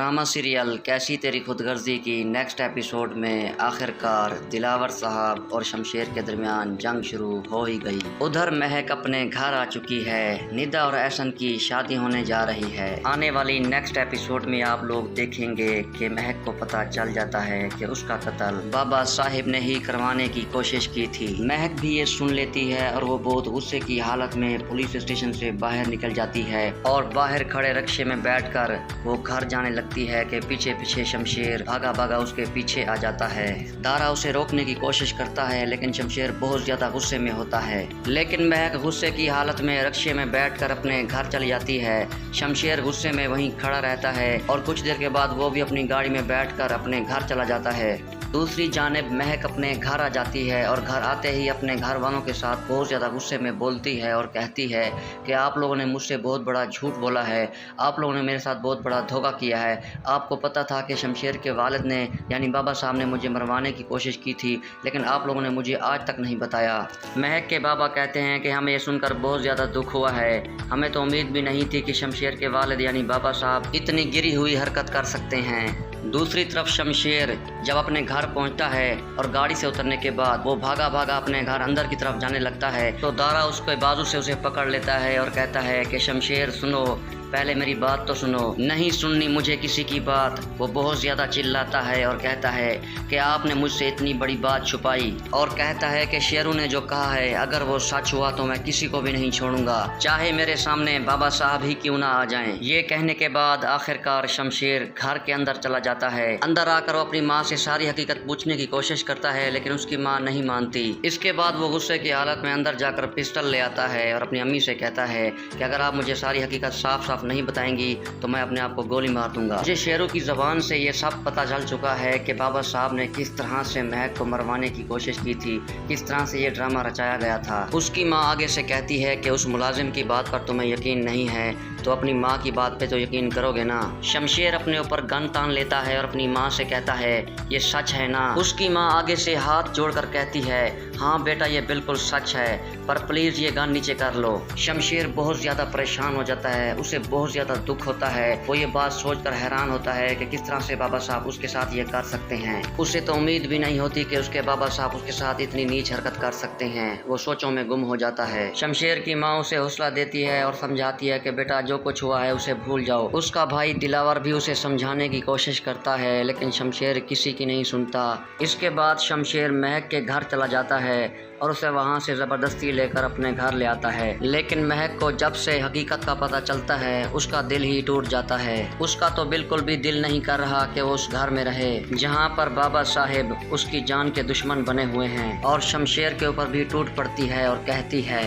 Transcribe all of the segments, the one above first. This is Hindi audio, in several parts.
ड्रामा सीरियल कैसी तेरी खुदगर्जी की नेक्स्ट एपिसोड में आखिरकार दिलावर साहब और शमशेर के दरमियान जंग शुरू हो ही गई। उधर महक अपने घर आ चुकी है। निदा और एहसन की शादी होने जा रही है। आने वाली नेक्स्ट एपिसोड में आप लोग देखेंगे कि महक को पता चल जाता है कि उसका कत्ल बाबा साहिब ने ही करवाने की कोशिश की थी। महक भी ये सुन लेती है और वो बहुत गुस्से की हालत में पुलिस स्टेशन से बाहर निकल जाती है और बाहर खड़े रक्शे में बैठकर वो घर जाने लगती है कि पीछे पीछे शमशेर भागा भागा उसके पीछे आ जाता है। दारा उसे रोकने की कोशिश करता है लेकिन शमशेर बहुत ज्यादा गुस्से में होता है। लेकिन महक गुस्से की हालत में रक्शे में बैठकर अपने घर चली जाती है। शमशेर गुस्से में वहीं खड़ा रहता है और कुछ देर के बाद वो भी अपनी गाड़ी में बैठकर अपने घर चला जाता है। दूसरी जानिब महक अपने घर आ जाती है और घर आते ही अपने घर वालों के साथ बहुत ज़्यादा गुस्से में बोलती है और कहती है कि आप लोगों ने मुझसे बहुत बड़ा झूठ बोला है, आप लोगों ने मेरे साथ बहुत बड़ा धोखा किया है। आपको पता था कि शमशेर के वालिद ने यानी बाबा साहब ने मुझे मरवाने की कोशिश की थी, लेकिन आप लोगों ने मुझे आज तक नहीं बताया। महक के बाबा कहते हैं कि हमें ये सुनकर बहुत ज़्यादा दुख हुआ है, हमें तो उम्मीद भी नहीं थी कि शमशेर के वालिद यानी बाबा साहब इतनी गिरी हुई हरकत कर सकते हैं। दूसरी तरफ शमशेर जब अपने घर पहुंचता है और गाड़ी से उतरने के बाद वो भागा भागा अपने घर अंदर की तरफ जाने लगता है तो दारा उसके बाजू से उसे पकड़ लेता है और कहता है कि शमशेर सुनो, पहले मेरी बात तो सुनो। नहीं सुननी मुझे किसी की बात। वो बहुत ज़्यादा चिल्लाता है और कहता है कि आपने मुझसे इतनी बड़ी बात छुपाई और कहता है कि शेरू ने जो कहा है अगर वो सच हुआ तो मैं किसी को भी नहीं छोड़ूंगा, चाहे मेरे सामने बाबा साहब ही क्यों ना आ जाएं। ये कहने के बाद आखिरकार शमशेर घर के अंदर चला जाता है। अंदर आकर वो अपनी माँ से सारी हकीकत पूछने की कोशिश करता है लेकिन उसकी माँ नहीं मानती। इसके बाद वो गुस्से की हालत में अंदर जाकर पिस्टल ले आता है और अपनी अम्मी से कहता है कि अगर आप मुझे सारी हकीकत साफ साफ नहीं बताएंगी तो मैं अपने आप को गोली मार दूंगा। मुझे शेरू की जबान से ये सब पता चल चुका है कि बाबा साहब ने किस तरह से महक को मरवाने की कोशिश की थी, किस तरह से ये ड्रामा रचाया गया था। उसकी माँ आगे से कहती है कि उस मुलाजिम की बात पर तुम्हें यकीन नहीं है तो अपनी माँ की बात पे तो यकीन करोगे ना। शमशेर अपने ऊपर गन तान लेता है और अपनी माँ से कहता है ये सच है ना। उसकी माँ आगे से हाथ जोड़कर कहती है हाँ बेटा ये बिल्कुल सच है, पर प्लीज ये गन नीचे कर लो। शमशेर बहुत ज्यादा परेशान हो जाता है, उसे बहुत ज्यादा दुख होता है। वो ये बात सोचकर हैरान होता है कि किस तरह से बाबा साहब उसके साथ ये कर सकते हैं। उसे तो उम्मीद भी नहीं होती कि उसके बाबा साहब उसके साथ इतनी नीच हरकत कर सकते हैं। वो सोचों में गुम हो जाता है। शमशेर की माँ उसे हौसला देती है और समझाती है कि बेटा जो कुछ हुआ है उसे भूल जाओ। उसका भाई दिलावर भी उसे समझाने की कोशिश करता है लेकिन शमशेर किसी की नहीं सुनता। इसके बाद शमशेर महक के घर चला जाता है और उसे वहां से ज़बरदस्ती लेकर अपने घर ले आता है। लेकिन महक को जब से हकीकत का पता चलता है उसका दिल ही टूट जाता है। उसका तो बिल्कुल भी दिल नहीं कर रहा कि वो उस घर में रहे जहां पर बाबा साहेब उसकी जान के दुश्मन बने हुए हैं। और शमशेर के ऊपर भी टूट पड़ती है और कहती है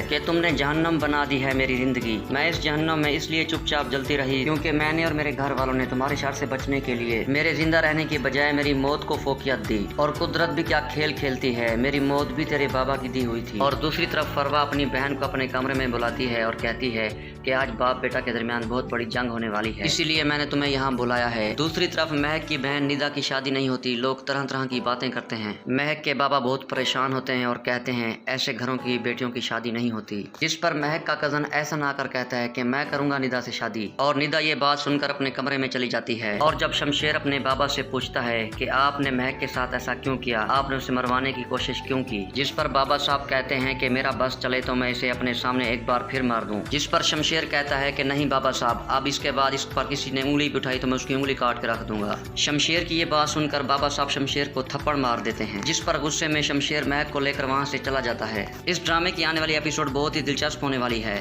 कि तुमने जहन्नम बना दी है मेरी जिंदगी। मैं इस जहन्नम में इसलिए चुपचाप जलती रही क्योंकि मैंने और मेरे घर वालों ने तुम्हारे शर से बचने के लिए मेरे जिंदा रहने की बजाय मेरी मौत को फोकियत दी। और कुदरत भी क्या खेल खेलती है, मेरी मौत भी तेरे बाबा की दी हुई थी। और दूसरी तरफ फरवा अपनी बहन को अपने कमरे में बुलाती है और कहती है कि आज बाप बेटा के दरमियान बहुत बड़ी जंग होने वाली है, इसीलिए मैंने तुम्हें यहाँ बुलाया है। दूसरी तरफ महक की बहन निदा की शादी नहीं होती। लोग तरह तरह की बातें करते हैं। महक के बाबा बहुत परेशान होते हैं और कहते हैं ऐसे घरों की बेटियों की शादी नहीं होती। जिस पर महक का कजन एहसन आकर कहता है कि मैं करूंगा निदा से शादी। और निदा ये बात सुनकर अपने कमरे में चली जाती है। और जब शमशेर अपने बाबा से पूछता है कि आपने महक के साथ ऐसा क्यों किया, आपने उसे मरवाने की कोशिश क्यों की, जिस पर बाबा साहब कहते हैं कि मेरा बस चले तो मैं इसे अपने सामने एक बार फिर मार दूं। जिस पर शमशेर कहता है कि नहीं बाबा साहब, अब इसके बाद इस पर किसी ने उंगली भी उठाई तो मैं उसकी उंगली काट के रख दूंगा। शमशेर की ये बात सुनकर बाबा साहब शमशेर को थप्पड़ मार देते हैं, जिस पर गुस्से में शमशेर महक को लेकर वहां से चला जाता है। इस ड्रामे की आने वाली एपिसोड बहुत ही दिलचस्प होने वाली है।